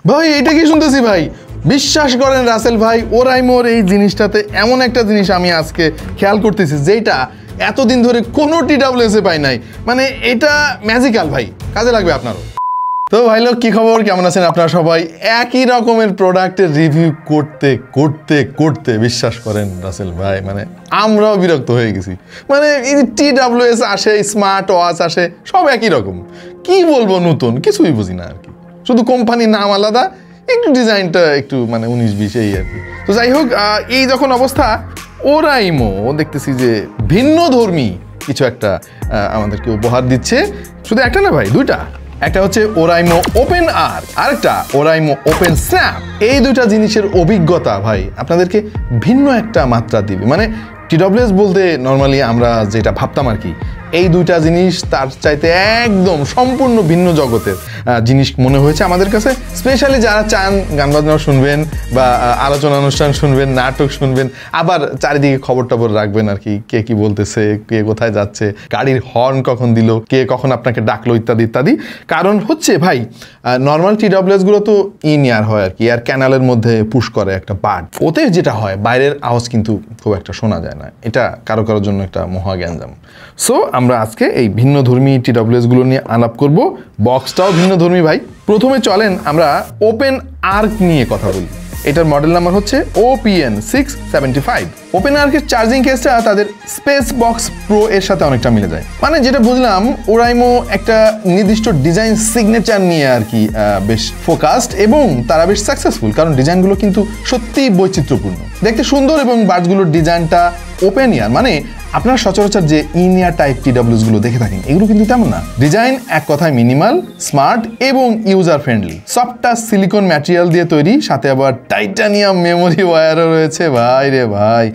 ভাই এটা কি শুনতেছি ভাই? বিশ্বাস করেন রাসেল ভাই, ওরাইমোর এই জিনিসটাতে এমন একটা জিনিস আমি আজকে খেয়াল করতেছি যেটা এতদিন ধরে কোনো টিডব্লিউএস এ পাই নাই। মানে এটা ম্যাজিক্যাল ভাই, কাজে লাগবে আপনারও। তো ভাই লোক, কি খবর, কেমন আছেন আপনারা সবাই? একই রকমের প্রোডাক্টের রিভিউ করতে করতে করতে বিশ্বাস করেন রাসেল ভাই, মানে আমরাও বিরক্ত হয়ে গেছি। মানে এই টিডব্লিউএস আসে, স্মার্ট ওয়াচ আসে, সব একই রকম। কি বলবো, নতুন কিছুই বুঝি না আর কি। শুধু কোম্পানির নাম আলাদা, একটু ডিজাইনটা একটু মানে 19-20 এই আর কি। তো যাই হোক, এই যখন অবস্থা, ওরাইমো দেখতেছি যে ভিন্ন ধর্মী কিছু একটা আমাদেরকে উপহার দিচ্ছে। শুধু একটা না ভাই, দুইটা। একটা হচ্ছে ওরাইমো ওপেন আর্ক, আরেকটা ওরাইমো ওপেন স্ন্যাপ। এই দুইটা জিনিসের অভিজ্ঞতা ভাই আপনাদেরকে ভিন্ন একটা মাত্রা দিবে। মানে টিডব্লিউএস বলতে নর্মালি আমরা যেটা ভাবতাম আর কি, এই দুইটা জিনিস তার চাইতে একদম সম্পূর্ণ ভিন্ন জগতের জিনিস মনে হয়েছে আমাদের কাছে। স্পেশালি যারা চান গান বাজনা শুনবেন বা আলোচনা অনুষ্ঠান শুনবেন, নাটক শুনবেন, আবার চারিদিকে খবর টবর রাখবেন আর কি, কে কি বলতেছে, কে কোথায় যাচ্ছে, গাড়ির হর্ন কখন দিল, কে কখন আপনাকে ডাকলো, ইত্যাদি ইত্যাদি। কারণ হচ্ছে ভাই, নর্মাল টিডব্লিউএস গুলো তো ইন ইয়ার হয় আর কি, এয়ার ক্যানালের মধ্যে পুশ করে একটা বার্ড। ওতে যেটা হয়, বাইরের আওয়াজ কিন্তু খুব একটা শোনা যায় না। এটা কারো কারোর জন্য একটা মহা গ্যাঞ্জাম। সো আমরা আজকে এই ভিন্ন ধর্মী টিডব্লিউএস গুলো নিয়ে আলাপ করব। বক্সটাও ভিন্ন ধর্মী ভাই। প্রথমে চলেন আমরা ওপেন আর্ক নিয়ে কথা বলি। এটার মডেল নাম্বার হচ্ছে OPN675। ওপেন আর্কের চার্জিং কেসটা তাদের স্পেস বক্স প্রো এর সাথে অনেকটা মিলে যায়। মানে যেটা বুঝলাম, ওরাইমো একটা নির্দিষ্ট ডিজাইন সিগনেচার নিয়ে আর কি বেশ ফোকাসড, এবং তারা বেশ সাকসেসফুল, কারণ ডিজাইনগুলো কিন্তু সত্যিই বৈচিত্র্যপূর্ণ, দেখতে সুন্দর, এবং বার্ডসগুলোর ডিজাইনটা ওপেন ইয়ার। মানে আপনারা সচরাচর যে ইন ইয়ার টাইপ টিডব্লিউএস গুলো দেখে থাকেন, এগুলো কিন্তু তেমন না। ডিজাইন এক কথায় মিনিমাল, স্মার্ট এবং user friendly. Soft touch silicone material দিয়ে তৈরি, সাথে আবার টাইটানিয়াম মেমোরি ওয়্যারও রয়েছে ভাই রে ভাই।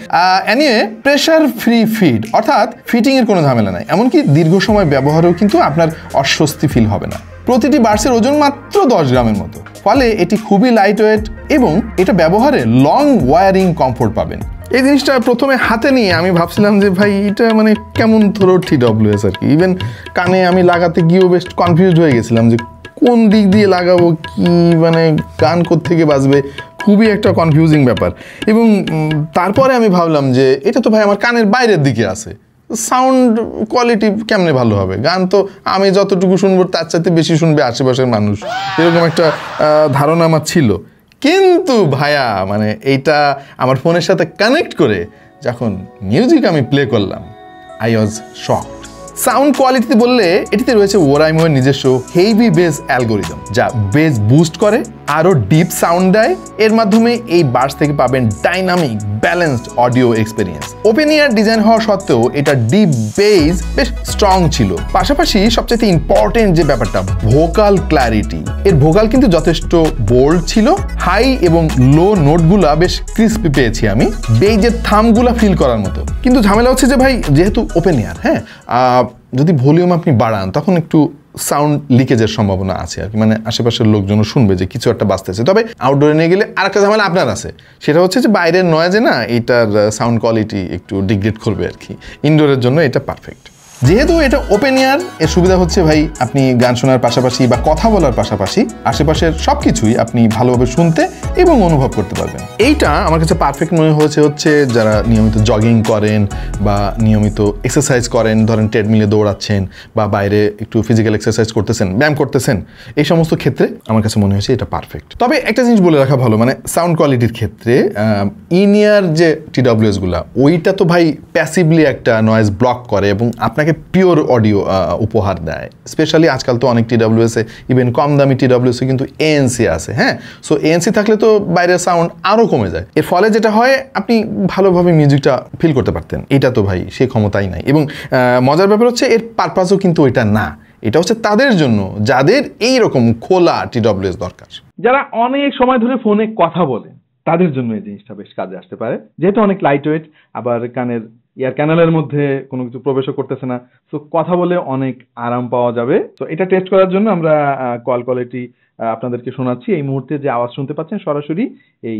এনিওয়ে, প্রেসার ফ্রি ফিট, অর্থাৎ ফিটিং এর কোনো ঝামেলা নাই। এমনকি দীর্ঘ সময় ব্যবহারেও কিন্তু আপনার অস্বস্তি ফিল হবে না। প্রতিটি বার্সের ওজন মাত্র 10 গ্রামের মতো, ফলে এটি খুবই লাইট ওয়েট, এবং এটা ব্যবহারে লং ওয়ারিং কমফোর্ট পাবেন। এই জিনিসটা প্রথমে হাতে নিয়ে আমি ভাবছিলাম যে ভাই এটা মানে কেমন ধরো টিডব্লিউএস আর কি। ইভেন কানে আমি লাগাতে গিয়েও বেশ কনফিউজড হয়ে গেছিলাম যে কোন দিক দিয়ে লাগাবো, কি মানে গান কোত্থেকে বাজবে, খুবই একটা কনফিউজিং ব্যাপার। এবং তারপরে আমি ভাবলাম যে এটা তো ভাই আমার কানের বাইরের দিকে আছে, সাউন্ড কোয়ালিটি কেমনে ভালো হবে? গান তো আমি যতটুকু শুনবো তার চাইতে বেশি শুনবে আশেপাশের মানুষ, এরকম একটা ধারণা আমার ছিল। কিন্তু ভাইয়া মানে এইটা আমার ফোনের সাথে কানেক্ট করে যখন মিউজিক আমি প্লে করলাম, আই ওয়াজ শকড। সাউন্ড কোয়ালিটিতে বললে এটিতে রয়েছে ওরাইমোর নিজস্ব হেভি বেস অ্যালগোরিদম, যা বেস বুস্ট করে, আরও ডিপ সাউন্ড দেয়। এর মাধ্যমে এই বার্স থেকে পাবেন dynamic balanced audio experience. Open ear design হওয়া সত্ত্বেও এটা ডিপ বেস বেশ স্ট্রং ছিল। পাশাপাশি সবচেয়ে ইম্পর্টেন্ট যে ব্যাপারটা, ভোকাল ক্ল্যারিটি। এর ভোকাল কিন্তু যথেষ্ট বোল্ড ছিল, হাই এবং লো নোটগুলা বেশ ক্রিস্পি পেয়েছি আমি, বেজের থামগুলা ফিল করার মতো। কিন্তু ঝামেলা হচ্ছে যে ভাই, যেহেতু ওপেন ইয়ার, হ্যাঁ, যদি ভলিউম আপনি বাড়ান তখন একটু সাউন্ড লিকেজের সম্ভাবনা আছে আর কি। মানে আশেপাশের লোকজনও শুনবে যে কিছু একটা বাজতেছে। তবে আউটডোরে নিয়ে গেলে আরেকটা ঝামেলা আপনার আছে, সেটা হচ্ছে যে বাইরের নয়েজে না এটার সাউন্ড কোয়ালিটি একটু ডিগ্রেড করবে আর কি। ইনডোরের জন্য এটা পারফেক্ট। যেহেতু এটা ওপেন ইয়ার, এর সুবিধা হচ্ছে ভাই, আপনি গান শোনার পাশাপাশি বা কথা বলার পাশাপাশি আশেপাশের সব কিছুই আপনি ভালোভাবে শুনতে এবং অনুভব করতে পারবেন। এইটা আমার কাছে পারফেক্ট মনে হচ্ছে যারা নিয়মিত জগিং করেন বা নিয়মিত এক্সারসাইজ করেন, ধরেন ট্রেডমিলে দৌড়াচ্ছেন বা বাইরে একটু ফিজিক্যাল এক্সারসাইজ করতেছেন, ব্যায়াম করতেছেন, এই সমস্ত ক্ষেত্রে আমার কাছে মনে হয়েছে এটা পারফেক্ট। তবে একটা জিনিস বলে রাখা ভালো, মানে সাউন্ড কোয়ালিটির ক্ষেত্রে ইন ইয়ার যে টিডব্লিউএস গুলা, ওইটা তো ভাই প্যাসিভলি একটা নয়েজ ব্লক করে এবং আপনাকে পিওর অডিও উপহার দেয়। স্পেশালি আজকাল তো অনেক টিডব্লিউএস এ, ইভেন কম দামি টিডব্লিউএস এ কিন্তু এএনসি আছে, হ্যাঁ। সো এএনসি থাকলে তো বাইরের সাউন্ড আরও কমে যায়। এর ফলে যেটা হয়, আপনি ভালোভাবে মিউজিকটা ফিল করতে পারতেন। এটা তো ভাই সেই ক্ষমতাই নাই। এবং মজার ব্যাপার হচ্ছে এর পারপাসও কিন্তু এটা না, এটা হচ্ছে তাদের জন্য যাদের এইরকম খোলা টিডব্লিউএস দরকার, যারা অনেক সময় ধরে ফোনে কথা বলে, তাদের জন্য এই জিনিসটা বেশ কাজে আসতে পারে। যেহেতু অনেক লাইট ওয়েট, আবার কানের এয়ার ক্যানালের মধ্যে কোনো কিছু প্রবেশও করতেছে না, সো কথা বলে অনেক আরাম পাওয়া যাবে। তো এটা টেস্ট করার জন্য আমরা কল কোয়ালিটি আপনাদেরকে শোনাচ্ছি। এই মুহূর্তে যে আওয়াজ শুনতে পাচ্ছেন সরাসরি এই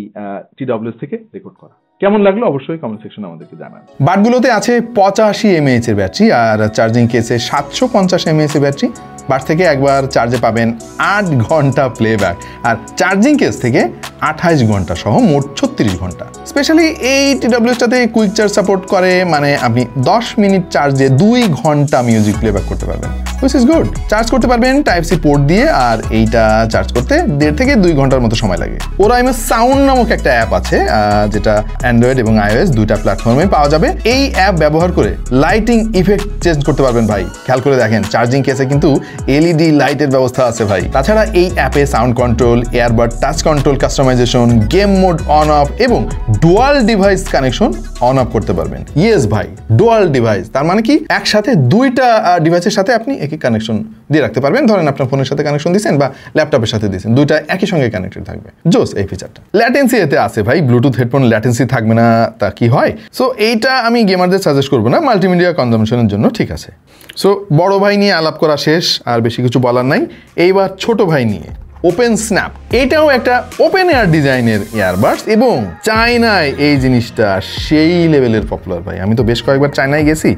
টিডব্লিউএস থেকে রেকর্ড করা। কেমন লাগলো অবশ্যই কমেন্ট সেকশনে আমাদেরকে জানান। বাটগুলোতে আছে 85 mAh এর ব্যাটারি, আর চার্জিং কেসে 750 mAh এর ব্যাটারি। বাস থেকে একবার চার্জে পাবেন 8 ঘন্টা প্লেব্যাক, আর চার্জিং কেস থেকে 28 ঘন্টা সহ মোট 36 ঘন্টা। স্পেশালি এই টিডব্লিউএসটাতে কুইক চার্জ সাপোর্ট করে, মানে আপনি 10 মিনিট চার্জে 2 ঘন্টা মিউজিক প্লেব্যাক করতে পারবেন, হুইচ ইজ গুড। চার্জ করতে পারবেন টাইপ সি পোর্ট দিয়ে, আর এইটা চার্জ করতে 1.5 থেকে 2 ঘন্টার মতো সময় লাগে। ওরাইমো সাউন্ড নামক একটা অ্যাপ আছে, যেটা অ্যান্ড্রয়েড এবং iOS দুইটা প্ল্যাটফর্মে পাওয়া যাবে। এই অ্যাপ ব্যবহার করে লাইটিং ইফেক্ট চেঞ্জ করতে পারবেন ভাই। খেয়াল করে দেখেন, চার্জিং কেসে কিন্তু এলইডি লাইটের ব্যবস্থা আছে ভাই। তাছাড়া এই অ্যাপে sound control, earbud touch control customization, game mode on off এবং dual device connection on off করতে পারবেন। ইয়েস ভাই, ডুয়াল ডিভাইস তার মানে কি একসাথে দুইটা ডিভাইসের সাথে আপনি একই কানেকশন দিয়ে রাখতে পারবেন। ধরেন আপনার ফোনের সাথে কানেকশন দিয়েছেন বা ল্যাপটপের সাথে দিয়েছেন, দুইটা একই সঙ্গে কানেক্টেড থাকবে। জোস এই ফিচারটা। ল্যাটেন্সি এতে আছে ভাই, ব্লুটুথ হেডফোন ল্যাটেন্সি থাকবে না তা কি হয়? সো এইটা আমি গেমারদের সাজেস্ট করবো না, মাল্টিমিডিয়া কনজামশনের জন্য ঠিক আছে। সো বড় ভাই নিয়ে আলাপ করা শেষ, আর বেশি কিছু বলার নাই। এইবার ছোট ভাই নিয়ে ওপেন স্ন্যাপ। এটাও একটা ওপেন এয়ার ডিজাইনের ইয়ারবাডস এবং চায়নায় এই জিনিসটা সেই লেভেলের পপুলার ভাই। আমি তো বেশ কয়েকবার চায়নায় গেছি,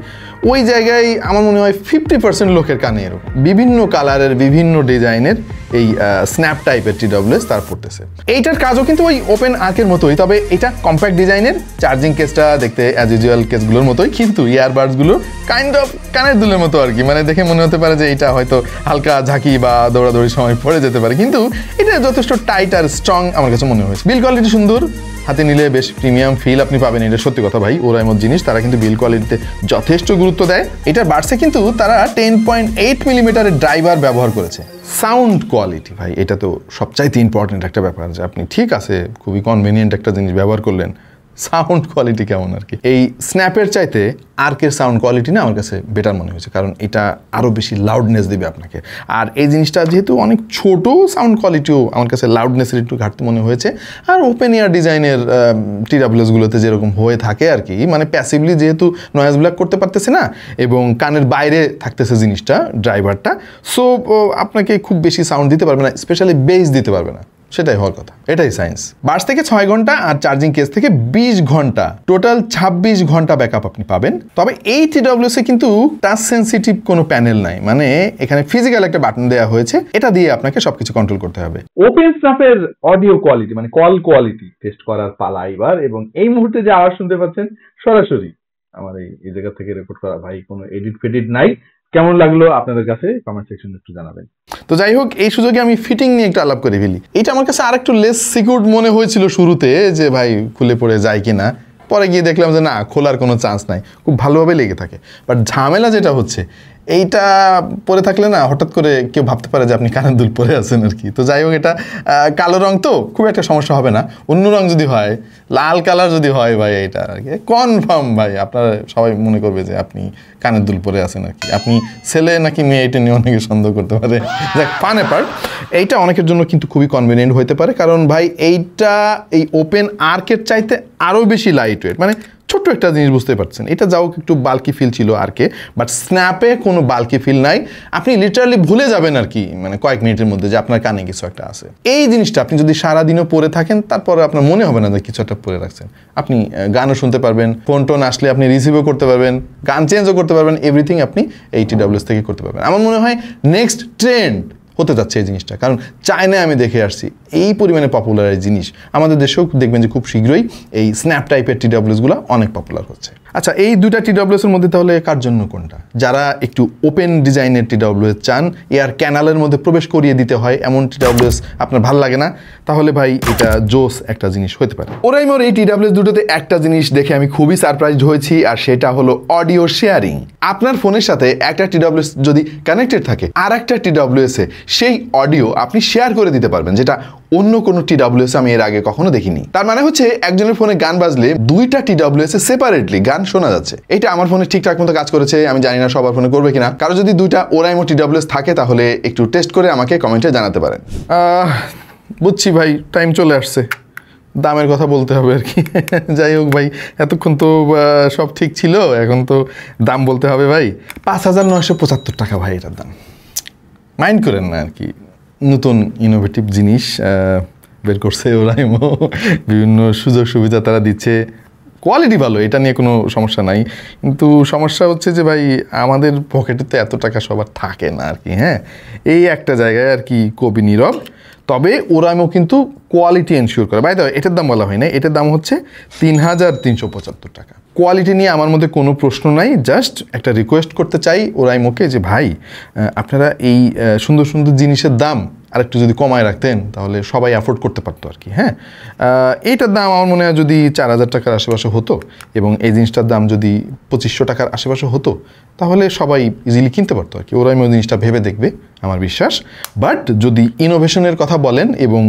ওই জায়গায় আমার মনে হয় 50% লোকের কানে এরকম বিভিন্ন কালারের বিভিন্ন ডিজাইনের এই স্ন্যাপ টাইপের টিডব্লিউএস তার পড়তেছে। এইটার কাজও কিন্তু ওই ওপেন আর্কের মতোই, তবে এটা কম্প্যাক্ট ডিজাইনের। চার্জিং কেসটা দেখতে অ্যাজ ইউজুয়াল কেসগুলোর মতোই, কিন্তু ইয়ারবাডসগুলো কাইন্ড অফ কানের দুলের মতো আর কি। মানে দেখে মনে হতে পারে যে এটা হয়তো হালকা ঝাঁকি বা দৌড়াদৌড়ির সময় পড়ে যেতে পারে, কিন্তু এটা যথেষ্ট টাইট আর স্ট্রং আমার কাছে মনে হয়েছে। বিল কোয়ালিটি সুন্দর, হাতে নিলে বেশ প্রিমিয়াম ফিল আপনি পাবেন। এটা সত্যি কথা ভাই, ওরাইমোর জিনিস, তারা কিন্তু বিল কোয়ালিটিতে যথেষ্ট গুরুত্ব দেয়। এটার বাডসে কিন্তু তারা 10.8 মিলিমিটারের ড্রাইভার ব্যবহার করেছে। সাউন্ড কোয়ালিটি ভাই, এটা তো সবচাইতে ইম্পর্টেন্ট একটা ব্যাপার, যে আপনি ঠিক আছে খুবই কনভিনিয়েন্ট একটা জিনিস ব্যবহার করলেন, সাউন্ড কোয়ালিটি কেমন আর কি। এই স্ন্যাপের চাইতে আর্কের সাউন্ড কোয়ালিটি না আমার কাছে বেটার মনে হয়েছে, কারণ এটা আরও বেশি লাউডনেস দেবে আপনাকে। আর এই জিনিসটা যেহেতু অনেক ছোট, সাউন্ড কোয়ালিটিও আমার কাছে লাউডনেসের একটু ঘাটতি মনে হয়েছে। আর ওপেন এয়ার ডিজাইনের টিডব্লিউএসগুলোতে যেরকম হয়ে থাকে আর কি, মানে প্যাসিভলি যেহেতু নয়েজ ব্লক করতে পারতেছে না এবং কানের বাইরে থাকতেছে জিনিসটা, ড্রাইভারটা, সো আপনাকে খুব বেশি সাউন্ড দিতে পারবে না, স্পেশালি বেস দিতে পারবে না। সেটাই হওয়ার কথা, এটাই সায়েন্স। বাস থেকে 6 ঘন্টা আর চার্জিং কেস থেকে 20 ঘন্টা, টোটাল 26 ঘন্টা ব্যাকআপ আপনি পাবেন। তবে এই টিডব্লিউএসে কিন্তু টাচ সেন্সিটিভ কোনো প্যানেল নাই, মানে এখানে ফিজিক্যাল একটা বাটন দেওয়া হয়েছে, এটা দিয়ে আপনাকে সবকিছু কন্ট্রোল করতে হবে। ওপেন স্ন্যাপের অডিও কোয়ালিটি মানে কল কোয়ালিটি টেস্ট করার পালা এবার, এবং এই মুহূর্তে যে আওয়াজ শুনতে পাচ্ছেন সরাসরি আমার এই জায়গা থেকে রেকর্ড করা ভাই, কোনো এডিট ফেডিট নাই। কেমন লাগলো আপনাদের কাছে কমেন্ট সেকশনে একটু জানাবেন। তো যাই হোক, এই সুযোগে আমি ফিটিং নিয়ে একটু আলাপ করে ফেলি। এটা আমার কাছে আর একটু লেস সিকিউরড মনে হয়েছিল শুরুতে, যে ভাই খুলে পড়ে যায় কিনা। পরে গিয়ে দেখলাম যে না, খোলার কোনো চান্স নাই, খুব ভালোভাবে লেগে থাকে। বাট ঝামেলা যেটা হচ্ছে, এইটা পরে থাকলে না হঠাৎ করে কেউ ভাবতে পারে যে আপনি কানের দুল পরে আছেন আর কি। তো যাই হোক, এটা কালো রং তো খুব একটা সমস্যা হবে না। অন্য রং যদি হয়, লাল কালার যদি হয় ভাই, এটা আর কি কনফার্ম ভাই আপনারা সবাই মনে করবে যে আপনি কানের দুল পরে আছেন আর কি। আপনি ছেলে নাকি মেয়ে এটা নিয়ে অনেকে সন্দেহ করতে পারে। যাক, ফান অ্যাপার্ট, এইটা অনেকের জন্য কিন্তু খুবই কনভিনিয়েন্ট হতে পারে, কারণ ভাই এইটা এই ওপেন আর্কের চাইতে আরও বেশি লাইট ওয়েট। মানে ছোট্ট একটা জিনিস, বুঝতে পারছেন, এটা যাও একটু বাল্কি ফিল ছিল আর্কে, বাট স্ন্যাপে কোনো বাল্কি ফিল নাই। আপনি লিটারালি ভুলে যাবেন আর কি, মানে কয়েক মিনিটের মধ্যে, যে আপনার কানে কিছু একটা আছে। এই জিনিসটা আপনি যদি সারাদিনও পরে থাকেন, তারপরে আপনার মনে হবে না যে কিছু একটা পরে রাখছেন। আপনি গানও শুনতে পারবেন, ফোন টোন আসলে আপনি রিসিভও করতে পারবেন, গান চেঞ্জও করতে পারবেন, এভরিথিং আপনি এই টিডব্লিউএস থেকে করতে পারবেন। আমার মনে হয় নেক্সট ট্রেন্ড হতে যাচ্ছে এই জিনিসটা, কারণ চায়নায় আমি দেখে আসছি এই পরিমাণে পপুলার এই জিনিস। আমাদের দেশেও দেখবেন যে খুব শীঘ্রই এই স্ন্যাপ টাইপের টিডব্লিউএসগুলো অনেক পপুলার হচ্ছে। আচ্ছা, এই দুইটা টিডব্লিউএসের মধ্যে তাহলে কার জন্য কোনটা? যারা একটু ওপেন ডিজাইনের টিডব্লিউএস চান, এয়ার ক্যানালের মধ্যে প্রবেশ করিয়ে দিতে হয় এমন টিডব্লিউএস আপনার ভালো লাগে না, তাহলে ভাই এটা জোস একটা জিনিস হতে পারে। ওরাইমোর এই টিডব্লিউএস দুটোতে একটা জিনিস দেখে আমি খুবই সারপ্রাইজড হয়েছি, আর সেটা হলো অডিও শেয়ারিং। আপনার ফোনের সাথে একটা টিডব্লিউএস যদি কানেক্টেড থাকে, আর একটা টিডব্লিউএসে সেই অডিও আপনি শেয়ার করে দিতে পারবেন, যেটা অন্য কোনো টিডব্লিউএস আমি এর আগে কখনো দেখিনি। তার মানে হচ্ছে একজনের ফোনে গান বাজলে দুইটা টিডব্লিউএস এ সেপারেটলি গান শোনা যাচ্ছে। এটা আমার ফোনে ঠিকঠাক মতো কাজ করেছে, আমি জানি না সবার ফোনে করবে কিনা। কারো যদি দুইটা ওরাইমো টিডব্লিউএস থাকে, তাহলে একটু টেস্ট করে আমাকে কমেন্টে জানাতে পারেন। বুঝছি ভাই, টাইম চলে আসছে, দামের কথা বলতে হবে আর কি। যাই হোক ভাই, এতক্ষণ তো সব ঠিক ছিল, এখন তো দাম বলতে হবে ভাই। 5,975 টাকা ভাই এটার দাম। মাইন্ড করেন না আর কি, নতুন ইনোভেটিভ জিনিস বের করছে ওরাইমো, বিভিন্ন সুযোগ সুবিধা তারা দিচ্ছে, কোয়ালিটি ভালো, এটা নিয়ে কোনো সমস্যা নাই, কিন্তু সমস্যা হচ্ছে যে ভাই আমাদের পকেটে তো এত টাকা সবার থাকে না আর কি। হ্যাঁ, এই একটা জায়গায় আর কি কবি নীরব। তবে ওরাইমো কিন্তু কোয়ালিটি এনশিওর করে। বাই দ্য ওয়ে, এটার দাম বলা হয় না, এটার দাম হচ্ছে 3,375 টাকা। কোয়ালিটি নিয়ে আমার মধ্যে কোনো প্রশ্ন নাই, জাস্ট একটা রিকোয়েস্ট করতে চাই ওরাইমোকে যে ভাই আপনারা এই সুন্দর সুন্দর জিনিসের দাম আরেকটু যদি কমায় রাখতেন তাহলে সবাই অ্যাফোর্ড করতে পারতো আর কি। হ্যাঁ, এইটার দাম আমার মনে হয় যদি 4,000 টাকার আশেপাশে হতো এবং এই জিনিসটার দাম যদি 2,500 টাকার আশেপাশে হতো তাহলে সবাই ইজিলি কিনতে পারতো আর কি। ওরাইমো জিনিসটা ভেবে দেখবে আমার বিশ্বাস। বাট যদি ইনোভেশনের কথা বলেন এবং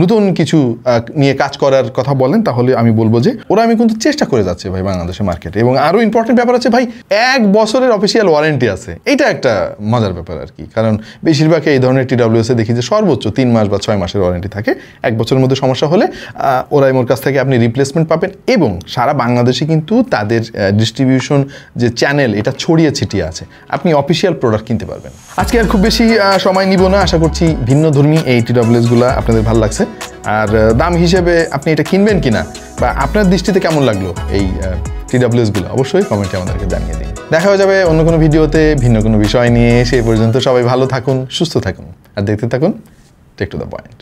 নতুন কিছু নিয়ে কাজ করার কথা বলেন তাহলে আমি বলবো যে ওরাইমো কিন্তু চেষ্টা করে যাচ্ছে ভাই বাংলাদেশের মার্কেটে। এবং আরও ইম্পর্টেন্ট ব্যাপার আছে ভাই, 1 বছরের অফিসিয়াল ওয়ারেন্টি আছে। এটা একটা মজার ব্যাপার আর কি, কারণ বেশিরভাগ এই ধরনের TWS দেখি যে সর্বোচ্চ 3 মাস বা 6 মাসের ওয়ারেন্টি থাকে। 1 বছরের মধ্যে সমস্যা হলে ওরাইমোর কাছ থেকে আপনি রিপ্লেসমেন্ট পাবেন এবং সারা বাংলাদেশে কিন্তু তাদের ডিস্ট্রিবিউশন যে চ্যানেল এটা ছড়িয়ে ছিটিয়ে আছে, আপনি অফিসিয়াল প্রোডাক্ট কিনতে পারবেন। আজকে আর খুব বেশি সময় নিব না, আশা করছি ভিন্ন ধর্মী এই TWSগুলো আপনাদের ভালো লাগছে। আর দাম হিসেবে আপনি এটা কিনবেন কিনা বা আপনার দৃষ্টিতে কেমন লাগলো এই TWSগুলো অবশ্যই কমেন্টে আমাদেরকে জানিয়ে দিন। দেখা হয়ে যাবে অন্য কোনো ভিডিওতে ভিন্ন কোনো বিষয় নিয়ে। সেই পর্যন্ত সবাই ভালো থাকুন, সুস্থ থাকুন আর দেখতে থাকুন টেক টু দ্য পয়েন্ট।